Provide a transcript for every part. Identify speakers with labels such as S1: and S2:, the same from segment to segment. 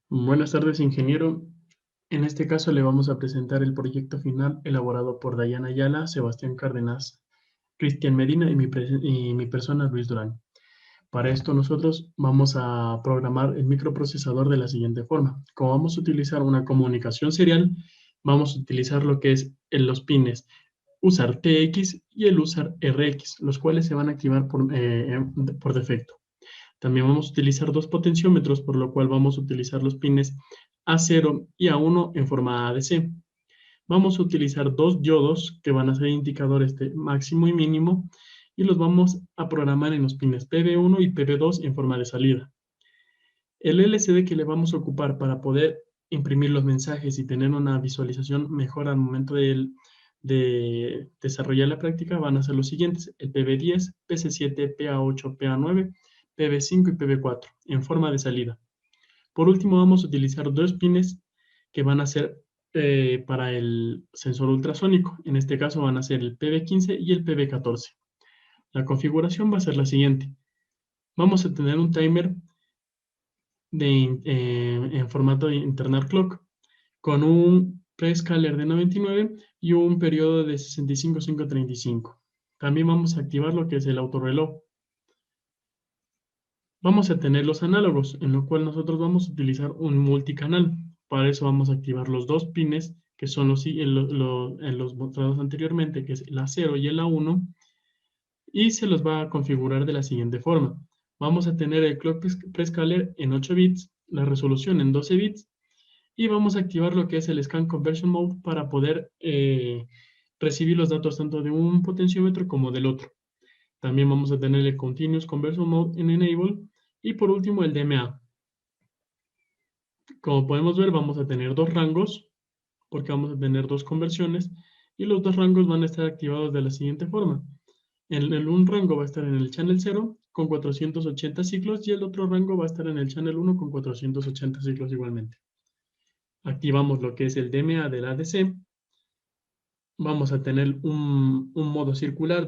S1: Buenas tardes, ingeniero. En este caso le vamos a presentar el proyecto final elaborado por Dayana Ayala, Sebastián Cárdenas, Cristian Medina y mi persona, Luis Durán. Para esto nosotros vamos a programar el microprocesador de la siguiente forma. Como vamos a utilizar una comunicación serial, vamos a utilizar lo que es los pines usar TX y el usar RX, los cuales se van a activar por defecto. También vamos a utilizar dos potenciómetros, por lo cual vamos a utilizar los pines A0 y A1 en forma ADC. Vamos a utilizar dos diodos que van a ser indicadores de máximo y mínimo y los vamos a programar en los pines PB1 y PB2 en forma de salida. El LCD que le vamos a ocupar para poder imprimir los mensajes y tener una visualización mejor al momento de desarrollar la práctica van a ser los siguientes: el PB10, PC7, PA8, PA9, PB5 y PB4 en forma de salida. Por último, vamos a utilizar dos pines que van a ser para el sensor ultrasónico. En este caso van a ser el PB15 y el PB14. La configuración va a ser la siguiente. Vamos a tener un timer en formato de internal clock con un prescaler de 99 y un periodo de 65,535. También vamos a activar lo que es el autorreloj. Vamos a tener los análogos, en lo cual nosotros vamos a utilizar un multicanal. Para eso vamos a activar los dos pines, que son en los mostrados anteriormente, que es el A0 y el A1, y se los va a configurar de la siguiente forma. Vamos a tener el clock prescaler en 8 bits, la resolución en 12 bits, y vamos a activar lo que es el Scan Conversion Mode para poder recibir los datos tanto de un potenciómetro como del otro. También vamos a tener el Continuous Conversion Mode en Enable y por último el DMA. Como podemos ver, vamos a tener dos rangos porque vamos a tener dos conversiones y los dos rangos van a estar activados de la siguiente forma. Un rango va a estar en el channel 0 con 480 ciclos y el otro rango va a estar en el channel 1 con 480 ciclos igualmente. Activamos lo que es el DMA del ADC. Vamos a tener un modo circular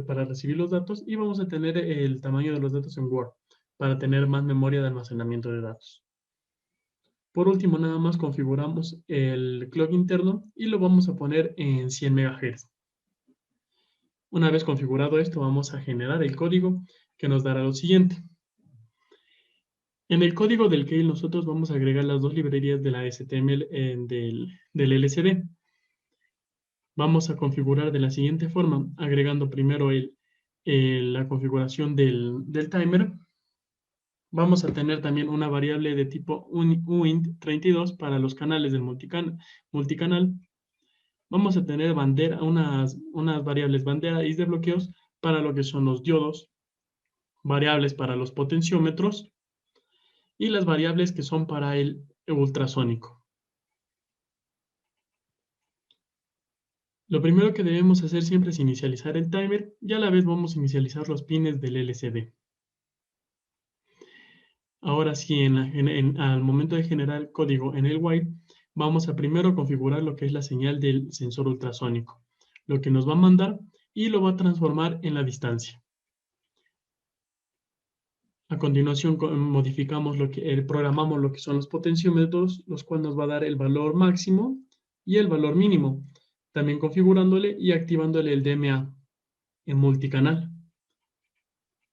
S1: para recibir los datos y vamos a tener el tamaño de los datos en Word para tener más memoria de almacenamiento de datos. Por último, nada más configuramos el clock interno y lo vamos a poner en 100 MHz. Una vez configurado esto, vamos a generar el código que nos dará lo siguiente. En el código del kernel nosotros vamos a agregar las dos librerías de la HTML del LCD. Vamos a configurar de la siguiente forma, agregando primero la configuración del timer. Vamos a tener también una variable de tipo uint32 para los canales del multicanal. Vamos a tener unas variables bandera y de bloqueos para lo que son los diodos, variables para los potenciómetros y las variables que son para el ultrasónico. Lo primero que debemos hacer siempre es inicializar el timer y a la vez vamos a inicializar los pines del LCD. Ahora sí, al momento de generar el código en el while, vamos a primero configurar lo que es la señal del sensor ultrasónico, lo que nos va a mandar y lo va a transformar en la distancia. A continuación programamos lo que son los potenciómetros, los cuales nos va a dar el valor máximo y el valor mínimo, también configurándole y activándole el DMA en multicanal.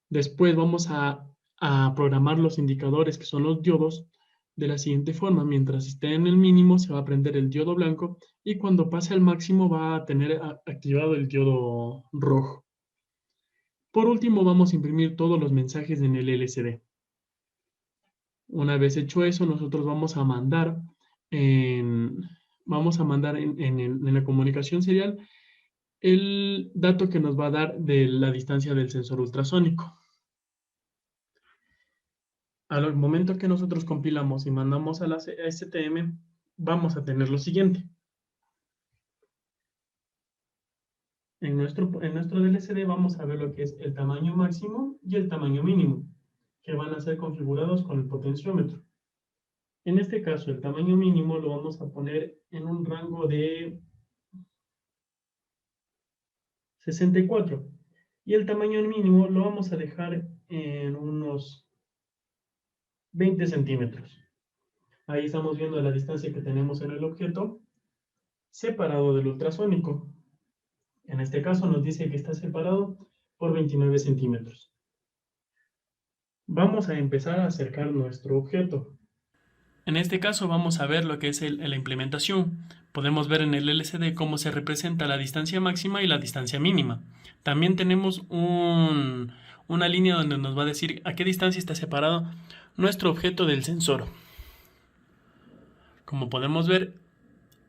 S1: Después vamos a programar los indicadores, que son los diodos, de la siguiente forma. Mientras esté en el mínimo, se va a prender el diodo blanco y cuando pase al máximo va a tener activado el diodo rojo. Por último, vamos a imprimir todos los mensajes en el LCD. Una vez hecho eso, nosotros vamos a mandar en la comunicación serial el dato que nos va a dar de la distancia del sensor ultrasónico. Al momento que nosotros compilamos y mandamos a la STM, vamos a tener lo siguiente. En nuestro DLCD vamos a ver lo que es el tamaño máximo y el tamaño mínimo, que van a ser configurados con el potenciómetro. En este caso, el tamaño mínimo lo vamos a poner en un rango de 64 y el tamaño mínimo lo vamos a dejar en unos 20 centímetros. Ahí estamos viendo la distancia que tenemos en el objeto separado del ultrasónico. En este caso nos dice que está separado por 29 centímetros. Vamos a empezar a acercar nuestro objeto. En este caso vamos a ver lo que es la implementación. Podemos ver en el LCD cómo se representa la distancia máxima y la distancia mínima. También tenemos una línea donde nos va a decir a qué distancia está separado nuestro objeto del sensor. Como podemos ver,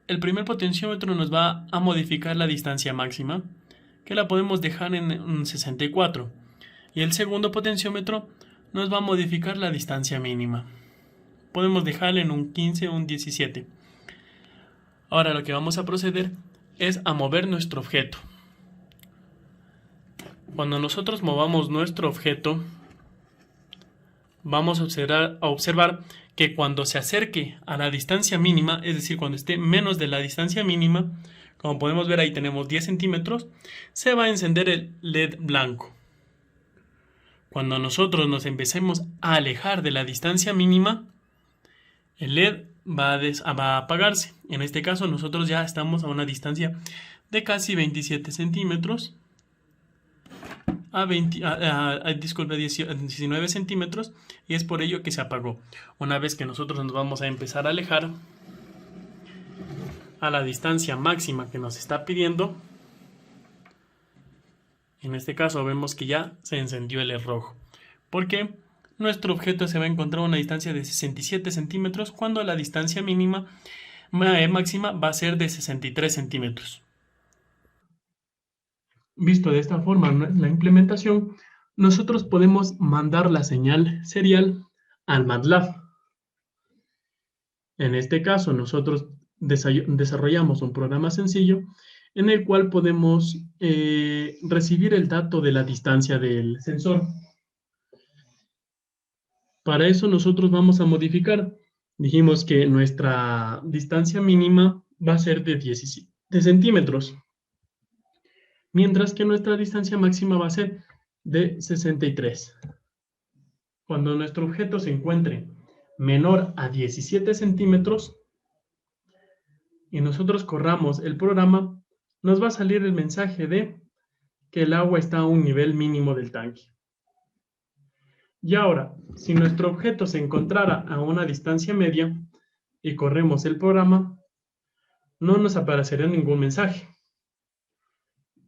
S1: el primer potenciómetro nos va a modificar la distancia máxima, que la podemos dejar en un 64. Y el segundo potenciómetro nos va a modificar la distancia mínima. Podemos dejarla en un 15 o un 17. Ahora lo que vamos a proceder es a mover nuestro objeto. Cuando nosotros movamos nuestro objeto, vamos a observar que cuando se acerque a la distancia mínima, es decir, cuando esté menos de la distancia mínima, como podemos ver ahí tenemos 10 centímetros, se va a encender el LED blanco. Cuando nosotros nos empecemos a alejar de la distancia mínima, el LED va a apagarse. En este caso nosotros ya estamos a una distancia de casi 27 centímetros. Disculpe, 19 centímetros, y es por ello que se apagó. Una vez que nosotros nos vamos a empezar a alejar a la distancia máxima que nos está pidiendo, en este caso vemos que ya se encendió el LED rojo, porque nuestro objeto se va a encontrar a una distancia de 67 centímetros cuando la distancia mínima máxima va a ser de 63 centímetros. Visto de esta forma la implementación, nosotros podemos mandar la señal serial al MATLAB. En este caso, nosotros desarrollamos un programa sencillo en el cual podemos recibir el dato de la distancia del sensor. Para eso nosotros vamos a modificar. Dijimos que nuestra distancia mínima va a ser de 17 centímetros. Mientras que nuestra distancia máxima va a ser de 63. Cuando nuestro objeto se encuentre menor a 17 centímetros y nosotros corramos el programa, nos va a salir el mensaje de que el agua está a un nivel mínimo del tanque. Y ahora, si nuestro objeto se encontrara a una distancia media y corremos el programa, no nos aparecerá ningún mensaje.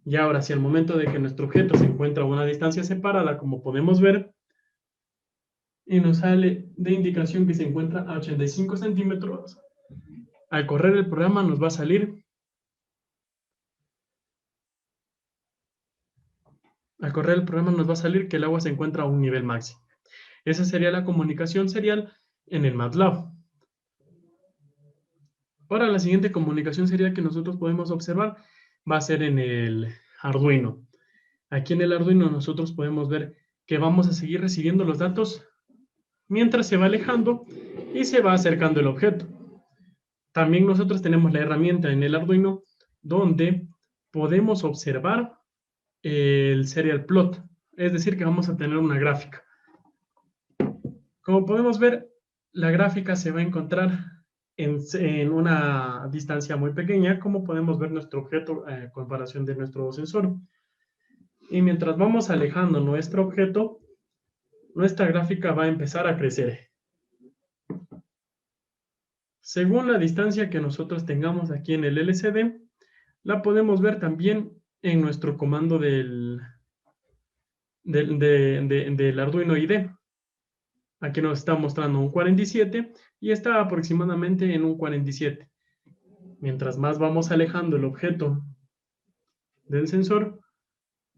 S1: Y ahora, si al momento de que nuestro objeto se encuentra a una distancia separada, como podemos ver, y nos sale de indicación que se encuentra a 85 centímetros, al correr el programa nos va a salir, que el agua se encuentra a un nivel máximo. Esa sería la comunicación serial en el MATLAB. Ahora la siguiente comunicación serial que nosotros podemos observar va a ser en el Arduino. Aquí en el Arduino nosotros podemos ver que vamos a seguir recibiendo los datos mientras se va alejando y se va acercando el objeto. También nosotros tenemos la herramienta en el Arduino donde podemos observar el serial plot, es decir, que vamos a tener una gráfica. Como podemos ver, la gráfica se va a encontrar en una distancia muy pequeña, como podemos ver nuestro objeto en comparación de nuestro sensor. Y mientras vamos alejando nuestro objeto, nuestra gráfica va a empezar a crecer. Según la distancia que nosotros tengamos aquí en el LCD, la podemos ver también en nuestro comando del Arduino IDE. Aquí nos está mostrando un 47 y está aproximadamente en un 47. Mientras más vamos alejando el objeto del sensor,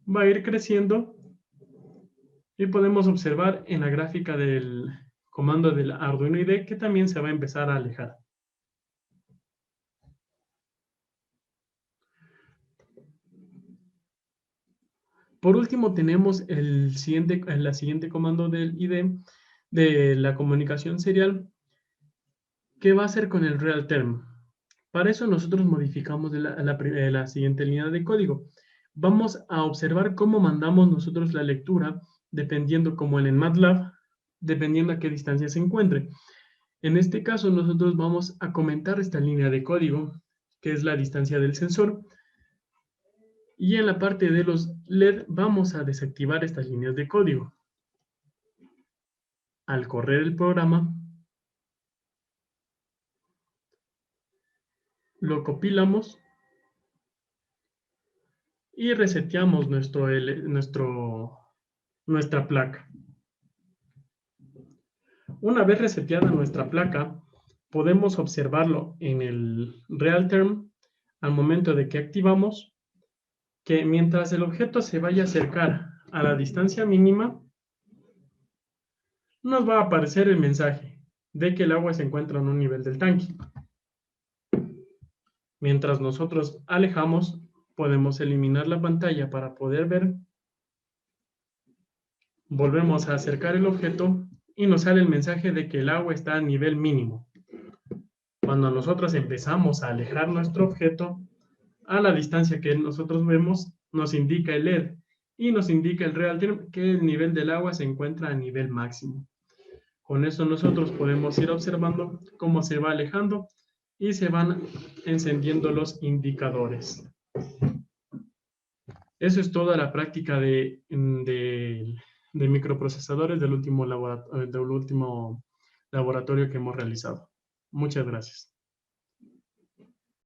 S1: va a ir creciendo y podemos observar en la gráfica del comando del Arduino IDE que también se va a empezar a alejar. Por último, tenemos el siguiente comando del IDE de la comunicación serial, que va a ser con el real term. Para eso nosotros modificamos la siguiente línea de código. Vamos a observar cómo mandamos nosotros la lectura, dependiendo como en el MATLAB, dependiendo a qué distancia se encuentre. En este caso, nosotros vamos a comentar esta línea de código, que es la distancia del sensor, y en la parte de los LED vamos a desactivar estas líneas de código. Al correr el programa, lo compilamos y reseteamos nuestra placa. Una vez reseteada nuestra placa, podemos observarlo en el RealTerm al momento de que activamos, que mientras el objeto se vaya a acercar a la distancia mínima, nos va a aparecer el mensaje de que el agua se encuentra en un nivel del tanque. Mientras nosotros alejamos, podemos eliminar la pantalla para poder ver. Volvemos a acercar el objeto y nos sale el mensaje de que el agua está a nivel mínimo. Cuando nosotros empezamos a alejar nuestro objeto, a la distancia que nosotros vemos, nos indica el LED y nos indica el RealTerm que el nivel del agua se encuentra a nivel máximo. Con eso nosotros podemos ir observando cómo se va alejando y se van encendiendo los indicadores. Eso es toda la práctica de microprocesadores del último laboratorio que hemos realizado. Muchas gracias.